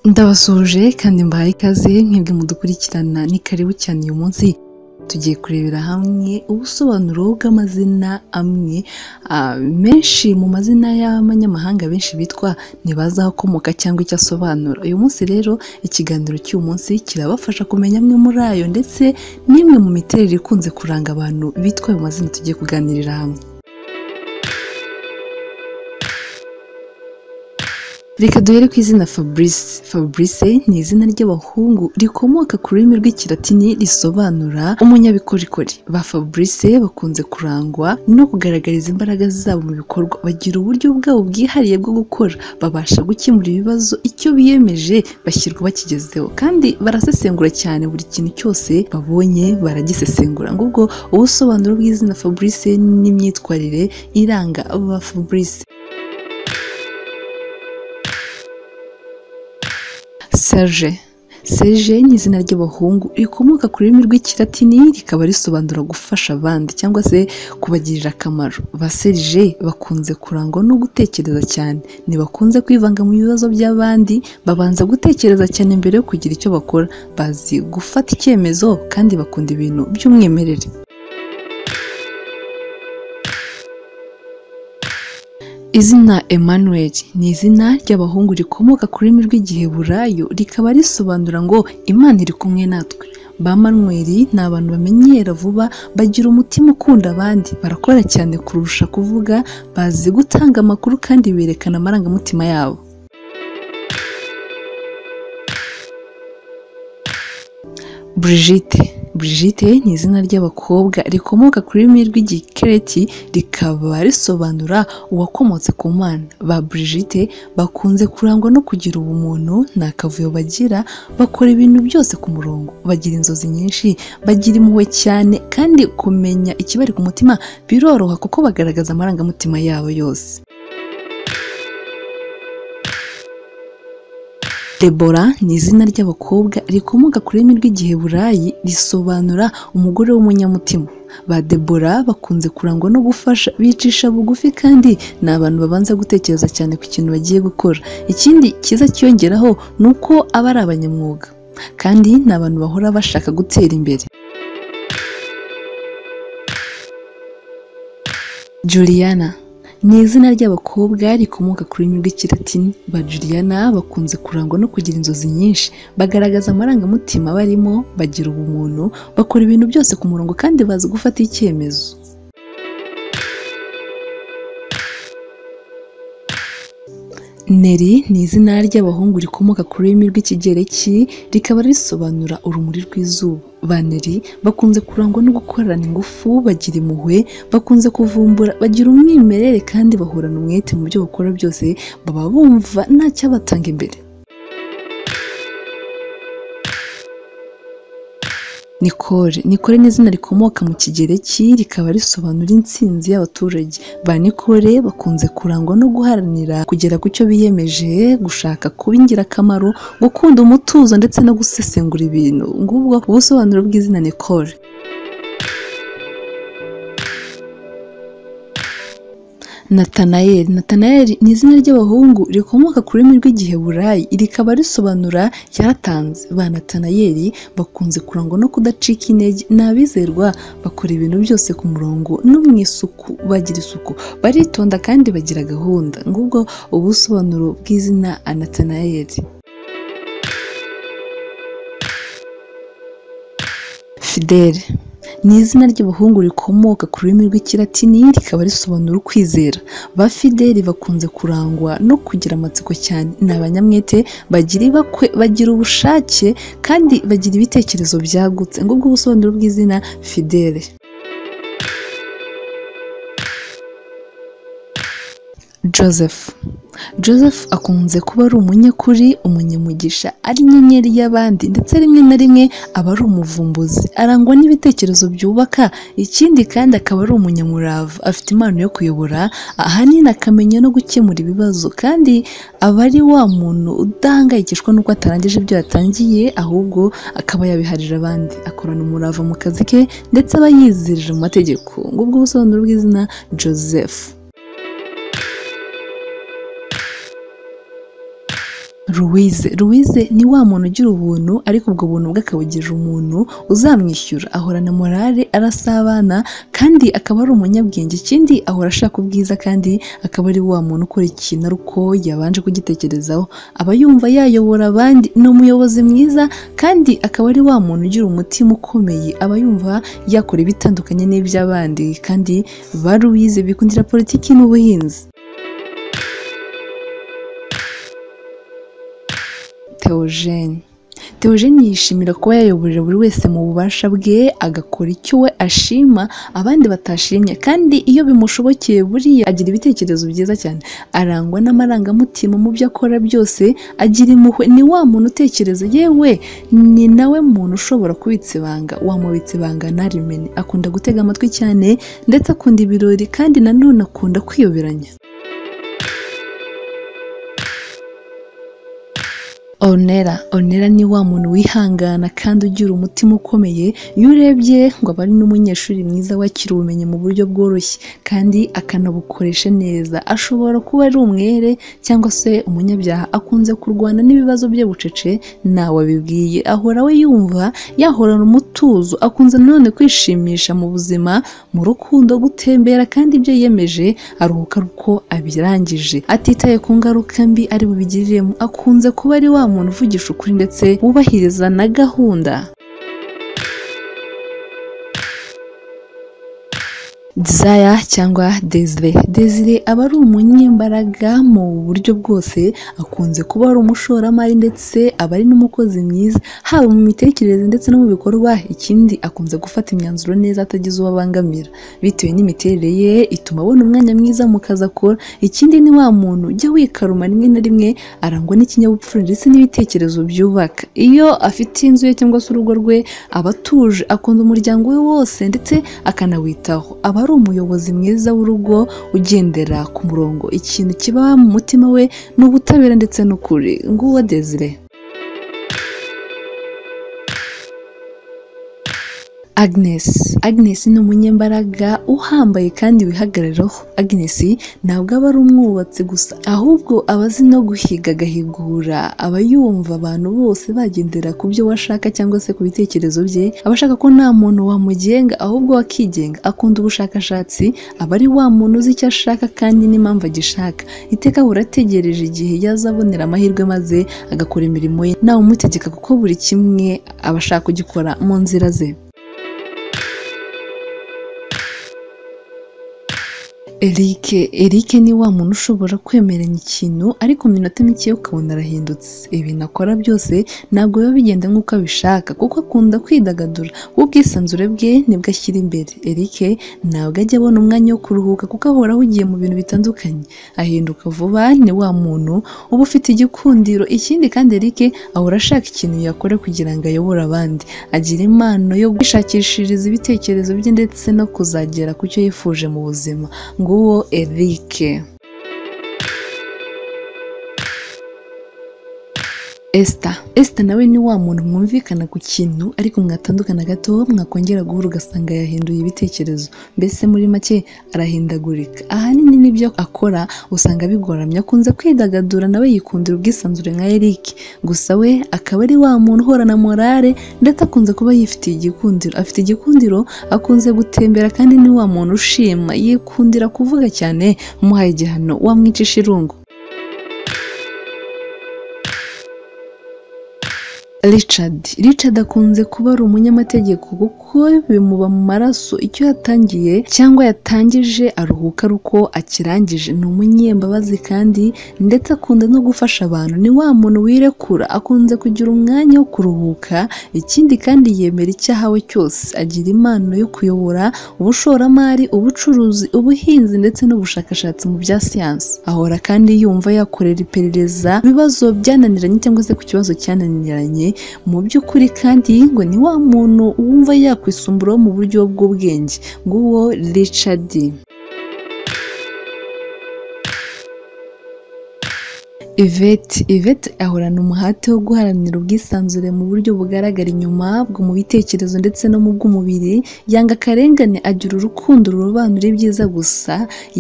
Ndabasuje kandi mbahaye ikaze mwebwe mudukurikirana ni karibu cyane uyu munsi tugiye kurebera hamwe ubusobanuro bw'amazina amwe menshi mu mazina y'abanyamahanga benshi bitwa ntibazi aho akomoka cyangwa icyo asobanura. Uyu munsi rero ikiganiro cy'uyu munsi kirabafasha kumenya amwe muri ayo ndetse n'imwe mu miterere ikunze kuranga abantu bitwa ayo mazina tugiye kuganirira hamwe. Reka duhere ku izina Fabrice. Fabrice ni izina ry'abahungu rikomoka ku rurimi rw'ikilatini risobanura umunyabikorikori. Ba Fabrice bakunze kurangwa no kugaragariza imbaraga zabo mu bikorwa. Bagira uburyo bwabo bwihariye bwo gukora, babasha gukemura ibibazo icyo biyemeje bashyirwa bakigezeho, kandi barasesengura cyane buri kintu cyose babonye baragisesengura. Ngubwo ubusobanuro bw'izina Fabrice n'imyitwarire iranga ba Fabrice. Serge. Serge ni izina ry'abahungu rikomoka ku rurimi rw'ikilatini rikaba risobanura gufasha abandi cyangwa se kubagirira akamaro. Ba Serge bakunze kurangwa no gutekereza cyane, ntibakunze kwivanga mu bibazo by'abandi, babanza gutekereza cyane mbere yo kugira icyo bakora, bazi gufata icyemezo kandi bakunda ibintu by'umwimerere. Izina Emmanuel ni izina ry'abahungu rikomoka ku rurimi rw'igiheburayo rikaba risobanura ngo Imana iri kumwe natwe. Ba Manuel ni abantu bamenyera vuba, bagira umutima ukunda abandi, barakora cyane kurusha kuvuga, bazi gutanga amakuru kandi berekana amarangamutima yabo. Brigitte. Brigitte ni izina ry'abakobwa rikomoka ku rurimi rw'Igikereti rikaba risobanura uwakomotse ku Mana. Ba Brigitte bakunze kurangwa no kugira ubumuntu, nta kavuyo bagira, bakora ibintu byose ku murongo, bagira inzozi nyinshi, bagira impuhwe cyane kandi kumenya ikibari ku mutima biroroha kuko bagaragaza amarangamutima yabo yose. Deborah ni izina ry'abakobwa rikomoka ku rurimi rw'igiheburayi risobanura umugore w'umunyamutima. Ba Deborah bakunze kurangwa no gufasha, bicisha bugufi kandi ni abantu babanza gutekereza cyane ku kintu bagiye gukora. Ikindi cyiza cyiyongeraho ni uko aba ari abanyamwuga kandi ni abantu bahora bashaka gutera imbere. Juliana ni izina ry'abakobwa rikomoka ku rurimi rw'ikilatini. Ba Juliana bakunze kurangwa no kugira inzozi nyinshi, bagaragaza amarangamutima barimo, bagira ubumuntu, bakora ibintu byose ku murongo kandi bazi gufata icyemezo. Neri ni izina ry'abahungu rikomoka ku rurimi rw'ikigereki rikaba risobanura urumuri rw'izuba. Ba Neri bakunze kurangwa no gukorana ingufu, bagira impuhwe, bakunze kuvumbura, bagira umwimerere kandi bahorana umwete mu byo bakora byose, baba bumva nta cyabatanga imbere. Nicole. Nicole ni izina rikomoka mu kigereki rikaba risobanura intsinzi y'abaturage. Ba Nicole bakunze kurangwa no guharanira kugera ku cyo biyemeje, gushaka kuba ingirakamaro, gukunda umutuzo ndetse no gusesengura ibintu. Ngubwo ubusobanuro bw'izina Nicole. Nathanael. Nathanael ni izina ry'abahungu rikomoka ku rurimi rw'igiheburayi rikaba risobanura yaratanze. Ba Nathanael bakunze kurangwa no kudacika intege, ni abizerwa, bakora ibintu byose ku murongo no mu isuku, bagira isuku, baritonda kandi bagira gahunda. Ngubwo ubusobanuro bw'izina Nathanael. Fidele ni izina ry'abahungu rikomoka ku rurimi rw'ikilatini rikaba risobanura ukwizera. Ba Fidele bakunze kurangwa no kugira amatsiko cyane, ni abanyamwete, bagira ibakwe, bagira ubushake kandi bagira ibitekerezo byagutse. Ngubwo ubusobanuro bw'izina Fidele. Joseph. Joseph akunze kuba ari umunyakuri, umunyamugisha, ari inyenyeri y'abandi ndetse rimwe na rimwe aba ari umuvumbuzi, arangwa n'ibitekerezo byubaka. Ikindi kandi akaba ari umunyamurava, afite impano yo kuyobora, ahanini akamenya no gukemura ibibazo kandi aba ari wa muntu udahangayikishwa n'uko atarangije ibyo yatangiye, ahubwo akaba yabiharira abandi. Akorana umurava mu kazi ke ndetse aba yizirije mu mategeko. Ngubwo ubusobanuro bw'izina Joseph. Louise ni wa muntu ugira ubuntu ariko ubwo buntu bwe akabugira umuntu uzamwishyura. Ahorana morale, arasabana kandi akaba ari umunyabwenge. Ikindi ahora ashaka ubwiza kandi akaba ari wa muntu ukora ikintu ari uko yabanje kugitekerezaho. Aba yumva yayobora abandi, ni umuyobozi mwiza kandi akaba ari wa muntu ugira umutima ukomeye. Aba yumva yakora ibitandukanye n'iby'abandi kandi ba Louise bikundira politiki n'ubuhinzi. Theogene yishimira kuba yayoborera buri wese mu bubasha bwe, agakora icyo we ashima abandi batashimye, kandi iyo bimushobokeye buriya agira ibitekerezo byiza cyane. Arangwa n'amarangamutima mu byo akora byose, agira impuhwe, ni wa muntu utekereza, yewe ni nawe muntu ushobora kubitsa ibanga, wamubitsa ibanga ntarimene. Akunda gutega amatwi cyane ndetse akunda ibirori kandi nanone akunda kwiyoberanya. Ornella ni wa muntu wihangana kandi ugira umutima ukomeye. Iyo urebye ngo aba ari n'umunyeshuri mwiza wakira ubumenyi mu buryo bworoshye kandi akanabukoresha neza. Ashobora kuba ari umwere cyangwa se umunyabyaha, akunze kurwana n'ibibazo bye bucece ntawe abibwiye. Ahora we yumva yahorana umutuzo, akunze nanone kwishimisha mu buzima, mu rukundo, gutembera, kandi ibyo yiyemeje aruhuka uko abirangije atitaye ku ngaruka mbi ari bubigiriremo. Akunze kuba ari wa muntu uvugisha ukuri ndetse wubahiriza na gahunda. Desire cyangwa Desire aba ari umunyembaraga mu buryo bwose. Akunze kuba ari umushoramari ndetse aba ari n'umukozi mwiza, haba mu mitekerereze ndetse no mu bikorwa. Ikindi akunze gufata imyanzuro neza atagize uwo abangamira. Bitewe n'imiterere ye ituma abona umwanya mwiza mu kazi akora. Ikindi ni wa muntu ujya wikaruma rimwe na rimwe, arangwa n'ikinyabupfura ndetse n'ibitekerezo byubaka. Iyo afite inzu ye cyangwa se urugo rwe aba atuje, akunda umuryango we wose ndetse akanawitaho. Aba ari umuyobozi mwiza w'urugo ugendera ku murongo. Ikintu kiba mu mutima we ni ubutabera ndetse n'ukuri. Nguwo Desire. Agnes ni umunyembaraga uhambaye kandi wihagararaho. Agnes ntabwo aba ari umwubatsi gusa, ahubwo aba azi no guhiga agahigura. Aba yumva abantu bose bagendera ku byo washaka cyangwa se ku bitekerezo bye. Aba ashaka ko nta muntu wamugenga ahubwo akigenga. Akunda ubushakashatsi, aba ari wa muntu uzi icyo ashaka kandi n'impamvu agishaka. Iteka ahora ategereje igihe yazabonera amahirwe maze agakora imirimo ye ntawe umutegeka, kuko buri kimwe aba ashaka kugikora mu nzira ze. Eric ni wa muntu ushobora kwemeranya ikintu ariko mu minota mike ukabona arahindutse. Ibintu akora byose ntabwo biba bigenda nk'uko abishaka, kuko akunda kwidagadura. Ubwisanzure bwe nibwo ashyira imbere. Eric ntabwo ajya abona umwanya wo kuruhuka kuko ahora ahugiye mu bintu bitandukanye. Ahinduka vuba, ni wa muntu uba ufite igikundiro. Ikindi kandi Eric ahora ashaka ikintu yakora kugira ngo ayobore abandi. Agira impano yo kwishakishiriza ibitekerezo bye ndetse no kuzagera ku cyo yifuje mu buzima. Nguwo Eric. Esther nawe ni wa muntu mwumvikana ku kintu ariko mwatandukana gato mwakongera guhura ugasanga yahinduye ibitekerezo. Mbese muri make arahindagurika. Ahanini n'ibyo akora usanga bigoramye. Akunze kwidagadura, nawe yikundira ubwisanzure nka Eric, gusa we akaba ari wa muntu uhorana morale ndetse akunze kuba yifitiye igikundiro. Afite igikundiro, akunze gutembera kandi ni wa muntu ushima. Yikundira kuvuga cyane, umuhaye igihano wamwicisha irungu. Richard akunze kuba ari umunyamategeko kuko bimuba mu maraso. Icyo yatangiye cyangwa yatangije aruhuka ari uko akirangije. Ni umunyembabazi kandi ndetse akunda no gufasha abantu. Ni wa muntu wirekura, akunze kugira umwanya wo kuruhuka. Ikindi kandi yemera icyo ahawe cyose. Agira impano yo kuyobora ubushoramari, ubucuruzi, ubuhinzi ndetse n'ubushakashatsi mu bya siyansi. Ahora kandi yumva yakorera iperereza ibibazo byananiranye cyangwa se ku kibazo cyananiranye mu by'ukuri, kandi ngo ni wa muntu wumva yakwisumburaho mu buryo bw'ubwenge. Nguwo Richard. Yvette ahorana umuhate wo guharanira ubwisanzure mu buryo bugaragara inyuma bwo mu bitekerezo ndetse no mu bw'umubiri, yanga akarengane, agira urukundo rurobanura ibyiza gusa,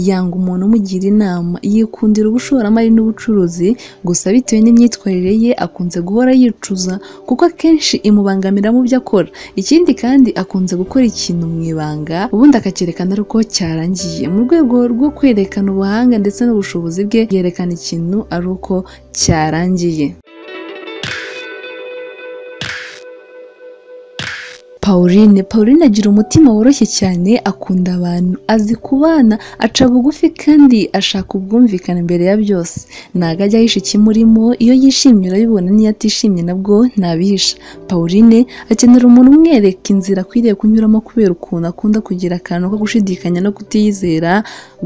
yanga umuntu umugira inama, yikundira ubushoramari n'ubucuruzi gusa bitewe n'imyitwarire ye akunze guhora yicuza kuko akenshi imubangamira mu byo akora. Ikindi kandi akunze gukora ikintu mu ibanga ubundi akacyerekana ari uko cyarangiye. Mu rwego rwo kwerekana ubuhanga ndetse n'ubushobozi bwe yerekana ikintu ari uko cyarangiye. Pauline agira umutima woroshye cyane, akunda abantu, azi kubana, aca bugufi kandi ashaka ubwumvikane mbere ya byose. Ntago ajya ahisha ikimurimo, iyo yishimye urabibona, n'iyo atishimye nabwo ntabihisha. Pauline akenera umuntu umwereka inzira akwiriye kunyuramo kubera ukuntu akunda kugira akantu ko gushidikanya no kutiyizera,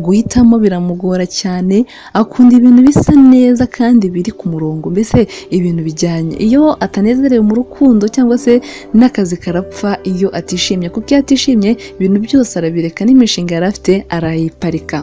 guhitamo biramugora cyane, akunda ibintu bisa neza kandi biri ku murongo, mbese ibintu bijyanye. Iyo atanezerewe mu rukundo cyangwa se n'akazi karapfa iyo atishimye, kuko iyo atishimye ibintu byose arabireka, n'imishinga yari afite arayiparika.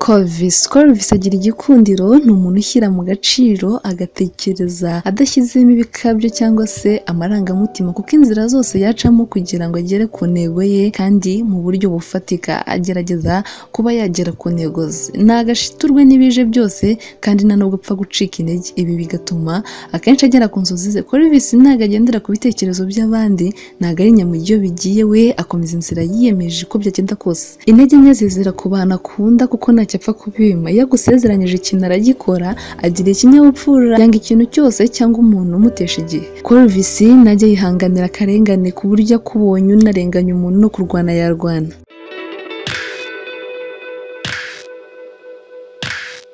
Clovis agira igikundiro, ni umuntu ushyira mu gaciro, agatekereza adashyizemo ibikabyo cyangwa se amarangamutima, kuko inzira zose yacamo kugira ngo agere ku ntego ye kandi mu buryo bufatika, agerageza kuba yagera ku ntego ze. Ntago ashiturwe n'ibije byose kandi nta nubwo apfa gucika intege, ibi bigatuma akenshi agera ku nzozi ze. Clovis ntago agendera ku bitekerezo by'abandi, ntago ari nyamujyi iyo bigiye, we akomeza inzira yiyemeje uko byagenda kose. Intege nke zizira ku bantu akunda kuko ntacyo apfa kubima. Iyo agusezeranyije ikintu aragikora, agira ikinyabupfura, yanga ikintu cyose cyangwa umuntu umutesha igihe. Clovis ntajya yihanganira akarengane ku buryo akubonye unarenganya umuntu no kurwana yarwana.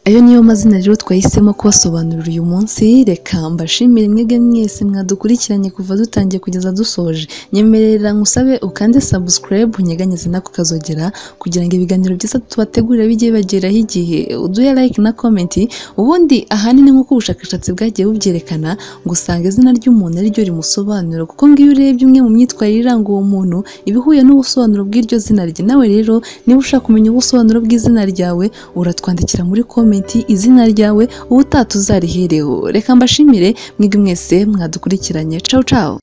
Ayo niyo mazina rero twahisemo kubasobanurira uyu munsi. Reka mbashimire mwebwe mwese mwadukurikiranye kuva dutangiye kugeza dusoje. Nyemerera ngusabe ukande subscribe, unyeganyeze nako kazogera kugira ngo ibiganiro byiza tubategurira bijye bibageraho igihe. Uduhe like na comment, ubundi ahanini nk'uko ubushakashatsi bwagiye bubyerekana ngo usanga izina ry'umuntu ari ryo rimusobanura, kuko ngo iyo urebye umwe mu myitwarire iranga uwo muntu ibihuye n'ubusobanuro bw'iryo zina rye. Nawe rero niba ushaka kumenya ubusobanuro bw'izina ryawe uratwandikira muri comment izina ryawe ubutaha tuzarihereho. Reka mbashimire mwebwe mwese mwadukurikiranye. Ciao ciao.